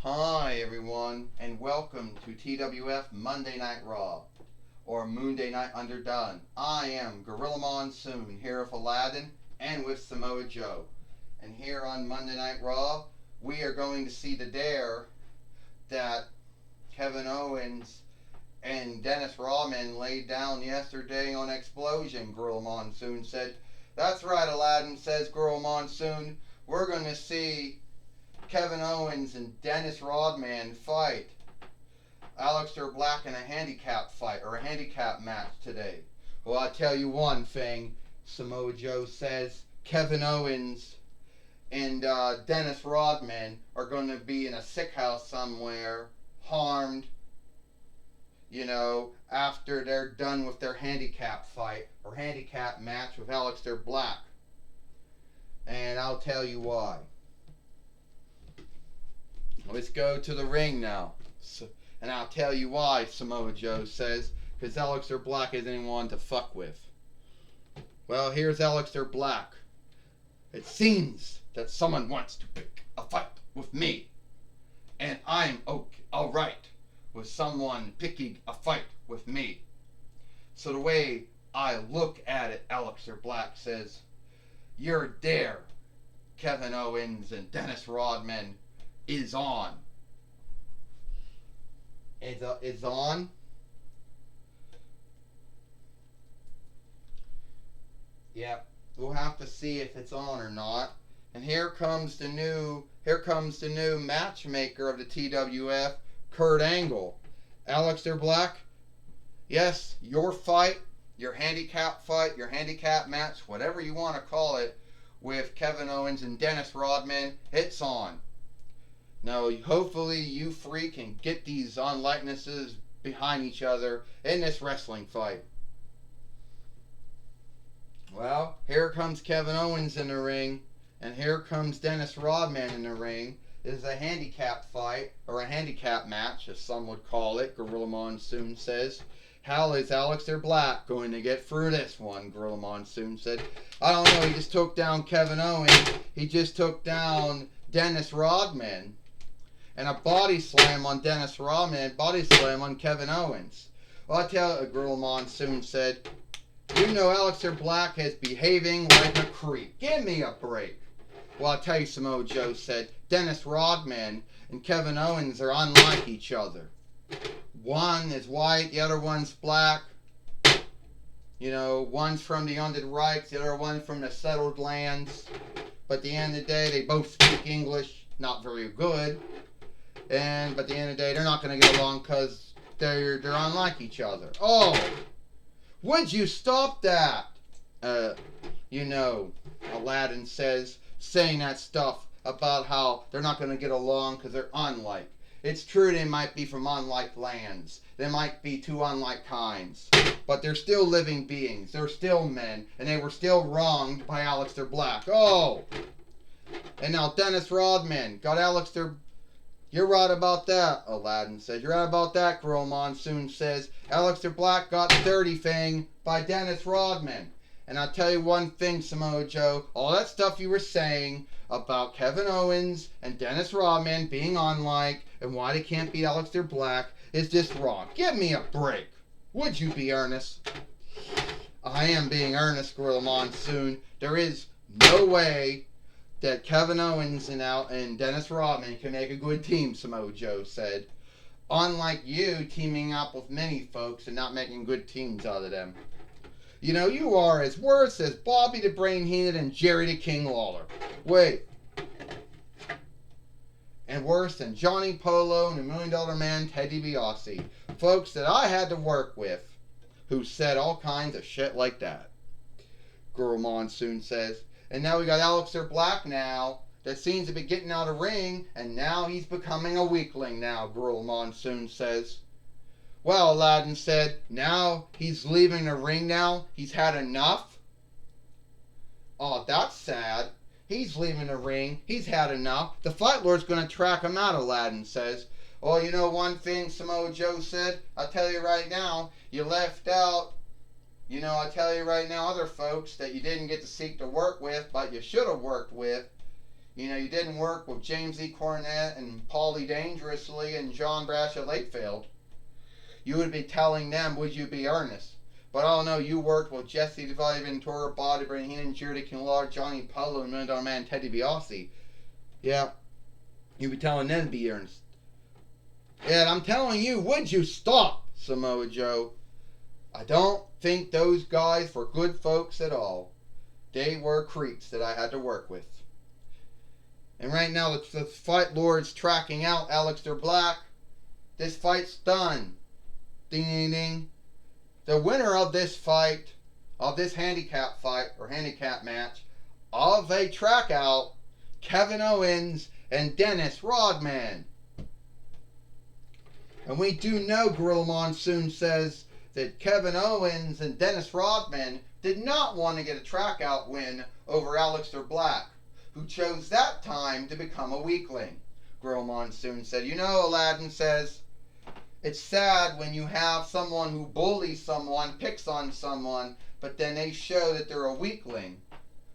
Hi everyone, and welcome to TWF Monday Night Raw, or Moonday Night Underdone. I am Gorilla Monsoon, here with Aladdin and with Samoa Joe. And here on Monday Night Raw, we are going to see the dare that Kevin Owens and Dennis Rodman laid down yesterday on Explosion, Gorilla Monsoon said. That's right, Aladdin, says Gorilla Monsoon. We're going to see Kevin Owens and Dennis Rodman fight Aleister Black in a handicap fight or a handicap match today. Well, I'll tell you one thing, Samoa Joe says Kevin Owens and Dennis Rodman are going to be in a sick house somewhere, harmed, after they're done with their handicap fight or handicap match with Aleister Black. And I'll tell you why. Let's go to the ring now. And I'll tell you why, Samoa Joe says, because Aleister Black isn't anyone to fuck with. Well, here's Aleister Black. It seems that someone wants to pick a fight with me. And I'm alright with someone picking a fight with me. So the way I look at it, Aleister Black says, your dare, Kevin Owens and Dennis Rodman, is on. It's on. Yep. We'll have to see if it's on or not. And here comes the new matchmaker of the TWF, Kurt Angle. Aleister Black, yes, your fight, your handicap fight, your handicap match, whatever you want to call it, with Kevin Owens and Dennis Rodman, it's on. Now, hopefully you three can get these unlikenesses behind each other in this wrestling fight. Well, here comes Kevin Owens in the ring, and here comes Dennis Rodman in the ring. This is a handicap fight, or a handicap match, as some would call it, Gorilla Monsoon says. How is Aleister Black going to get through this one, Gorilla Monsoon said. I don't know, he just took down Kevin Owens. He just took down Dennis Rodman. And a body slam on Dennis Rodman, body slam on Kevin Owens. Well, I tell you, Gorilla Monsoon said, you know Aleister Black is behaving like a creep. Give me a break. Well, I'll tell you, Samoa Joe said, Dennis Rodman and Kevin Owens are unlike each other. One is white, the other one's black. One's from the Unded Reichs, the other one from the settled lands. But at the end of the day, they both speak English, not very good. But at the end of the day, they're not going to get along because they're unlike each other. Oh, would you stop that? Aladdin says, saying that stuff about how they're not going to get along because they're unlike. It's true they might be from unlike lands. They might be two unlike kinds. But they're still living beings. They're still men. And they were still wronged by Aleister Black. Oh! And now Dennis Rodman got Aleister... You're right about that, Aladdin says. You're right about that, Gorilla Monsoon says. Aleister Black got the dirty thing by Dennis Rodman. And I'll tell you one thing, Samoa Joe. All that stuff you were saying about Kevin Owens and Dennis Rodman being unlike and why they can't beat Aleister Black is just wrong. Give me a break. Would you be earnest? I am being earnest, Gorilla Monsoon. There is no way that Kevin Owens and Dennis Rodman can make a good team, Samoa Joe said. Unlike you teaming up with many folks and not making good teams out of them. You are as worse as Bobby the Brain Heenan and Jerry the King Lawler. Wait. And worse than Johnny Polo and the $1 Million Man Ted DiBiase. Folks that I had to work with who said all kinds of shit like that. Gorilla Monsoon says. And now we got Aleister Black now that seems to be getting out of ring, and now he's becoming a weakling now, Gorilla Monsoon says. Well, Aladdin said, now he's leaving the ring now? He's had enough? Oh, that's sad. He's leaving the ring. He's had enough. The Fight Lord's going to track him out, Aladdin says. Oh, you know one thing Samoa Joe said? I'll tell you right now, you left out I tell you right now, other folks that you didn't get to seek to work with, but you should have worked with. You didn't work with James E. Cornette and Paulie Dangerously and John Bradshaw Lakefield. You would be telling them, would you be earnest? But I don't know, you worked with Jesse DeValle, Ventura, Bobby Heenan, Judy Kinlaw, Johnny Polo, and Million Man Teddy Biasi. Yeah, you'd be telling them to be earnest. And I'm telling you, would you stop, Samoa Joe? I don't think those guys were good folks at all. They were creeps that I had to work with. And right now, the Fight Lord's tracking out Aleister Black. This fight's done. Ding, ding, ding. The winner of this fight, of this handicap fight, or handicap match, of a track out, Kevin Owens and Dennis Rodman. And we do know Gorilla Monsoon says that Kevin Owens and Dennis Rodman did not want to get a track out win over Aleister Black, who chose that time to become a weakling. Gorilla Monsoon said, Aladdin says, it's sad when you have someone who bullies someone, picks on someone, but then they show that they're a weakling.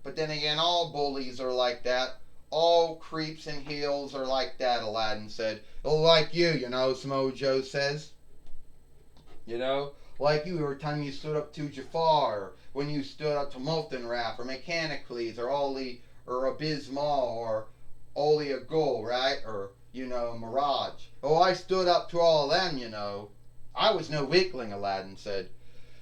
But then again, all bullies are like that. All creeps and heels are like that, Aladdin said. Like you, Samoa Joe says. Like you every time you stood up to Jafar, or when you stood up to Molten Rap, or Mechanicles, or Oli, or Abysmal, or Oli Agul, right? Or, Mirage. Oh, I stood up to all of them, I was no weakling, Aladdin said.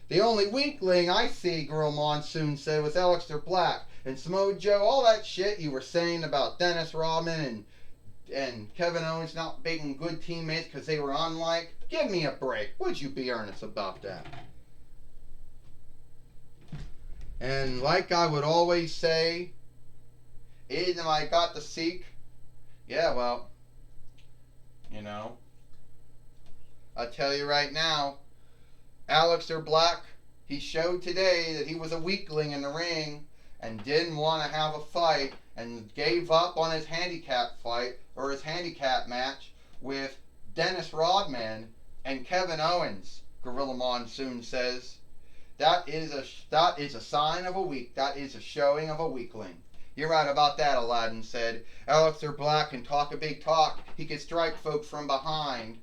The only weakling I see, Gorilla Monsoon said, was Aleister Black. And Samoa Joe, all that shit you were saying about Dennis Rodman and Kevin Owens not being good teammates because they were unlike, give me a break. Would you be earnest about that? And like I would always say, anytime I got to seek, yeah, well, I tell you right now, Aleister Black, he showed today that he was a weakling in the ring and didn't want to have a fight and gave up on his handicap fight or his handicap match with Dennis Rodman and Kevin Owens, Gorilla Monsoon says. That is a sign of a weak. That is a showing of a weakling. You're right about that, Aladdin said. Aleister Black can talk a big talk. He can strike folks from behind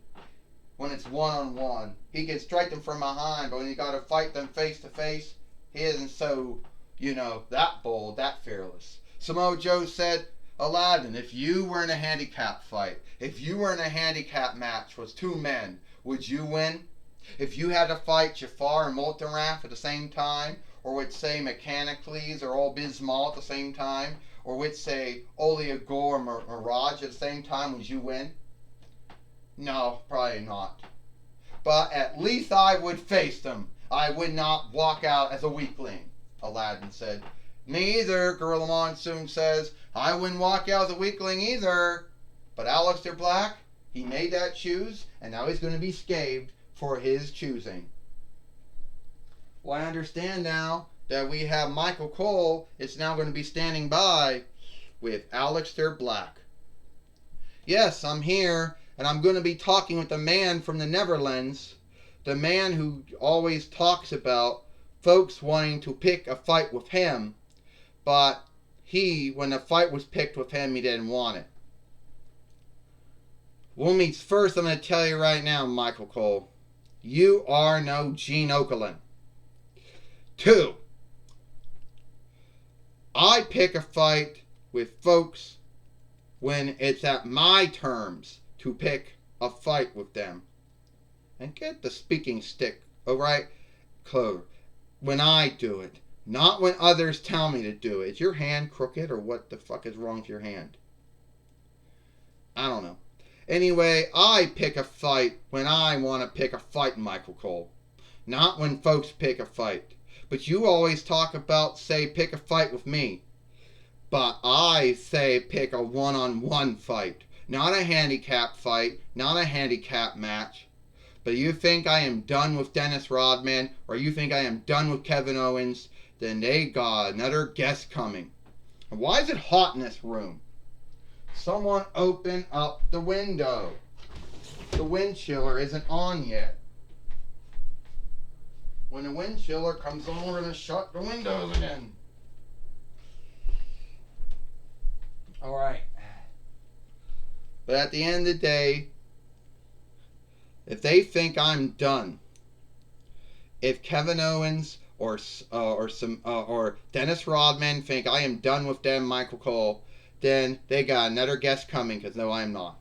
when it's one-on-one. He can strike them from behind, but when you got to fight them face-to-face, he isn't so, that bold, that fearless. Samoa Joe said, Aladdin, if you were in a handicap fight, if you were in a handicap match with two men, would you win? If you had to fight Jafar and Molten Raph at the same time, or with, say, Mechanicles or Old Bismal at the same time, or with, say, Oli Agul or Mirage at the same time, would you win? No, probably not. But at least I would face them. I would not walk out as a weakling, Aladdin said. Me either, Gorilla Monsoon says. I wouldn't walk out as a weakling either. But Aleister Black, he made that choose, and now he's going to be scathed for his choosing. Well, I understand now that we have Michael Cole is now going to be standing by with Aleister Black. Yes, I'm here, and I'm going to be talking with the man from the Netherlands, the man who always talks about folks wanting to pick a fight with him, but when the fight was picked with him, he didn't want it. Well, first, I'm going to tell you right now, Michael Cole, you are no Gene Okerlund. 2, I pick a fight with folks when it's at my terms to pick a fight with them. And get the speaking stick, alright? Clover. When I do it. Not when others tell me to do it. Is your hand crooked or what the fuck is wrong with your hand? I don't know. Anyway, I pick a fight when I want to pick a fight, Michael Cole. Not when folks pick a fight. But you always talk about, say, pick a fight with me. But I say pick a one-on-one fight. Not a handicap fight. Not a handicap match. But you think I am done with Dennis Rodman, or you think I am done with Kevin Owens, then they got another guest coming. And why is it hot in this room? Someone open up the window. The wind chiller isn't on yet. When the wind chiller comes on, we're going to shut the windows again. Alright. But at the end of the day, if they think I'm done, if Kevin Owens or Dennis Rodman think I am done with them, Michael Cole, then they got another guest coming, because no, I am not.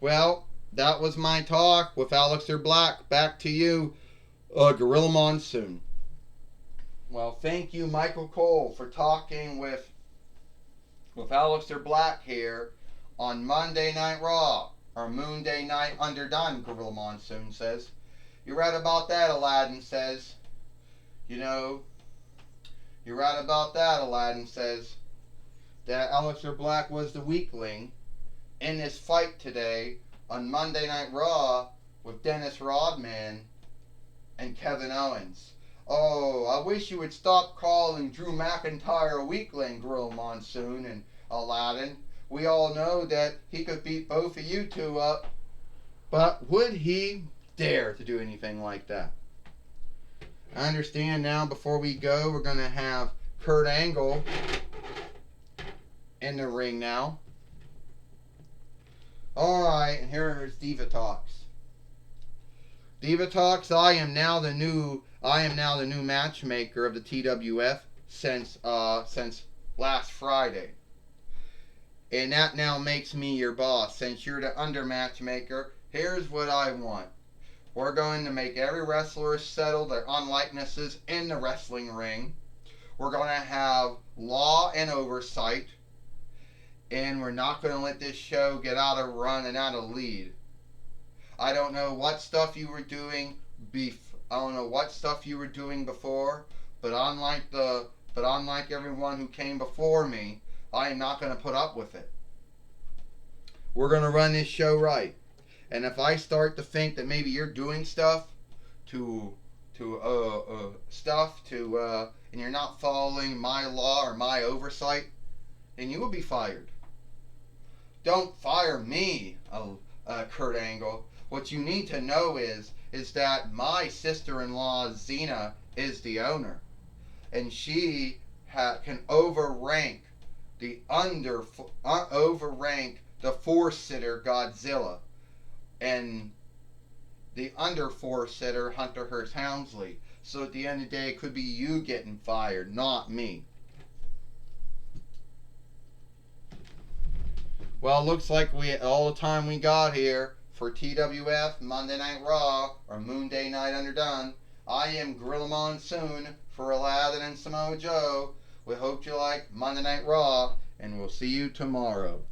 Well, that was my talk with Aleister Black. Back to you, Gorilla Monsoon. Well, thank you, Michael Cole, for talking with Aleister Black here on Monday Night Raw, or Moonday Night Underdone, Gorilla Monsoon says. You're right about that, Aladdin says. You know, you're right about that, Aladdin says. That Aleister Black was the weakling in this fight today on Monday Night Raw with Dennis Rodman and Kevin Owens. Oh, I wish you would stop calling Drew McIntyre a weakling, Gorilla Monsoon and Aladdin. We all know that he could beat both of you two up, but would he dare to do anything like that? I understand now, before we go, we're going to have Kurt Angle in the ring now. Alright, and here's Diva Talks. Diva Talks, I am now the new matchmaker of the TWF since last Friday. And that now makes me your boss. Since you're the under matchmaker, here's what I want. We're going to make every wrestler settle their unlikenesses in the wrestling ring. We're going to have law and oversight. And we're not going to let this show get out of run and out of lead. I don't know what stuff you were doing before, but unlike everyone who came before me, I am not going to put up with it. We're going to run this show right. And if I start to think that maybe you're doing stuff and you're not following my law or my oversight, then you will be fired. Don't fire me, Kurt Angle. What you need to know is that my sister-in-law Xena is the owner, and she can overrank the four-sitter Godzilla, and the under four-sitter Hunter Hearst Helmsley. So at the end of the day, it could be you getting fired, not me. Well, it looks like all the time we got here for TWF Monday Night Raw or Moonday Night Underdone. I am Gorilla Monsoon for Aladdin and Samoa Joe. We hope you like Monday Night Raw, and we'll see you tomorrow.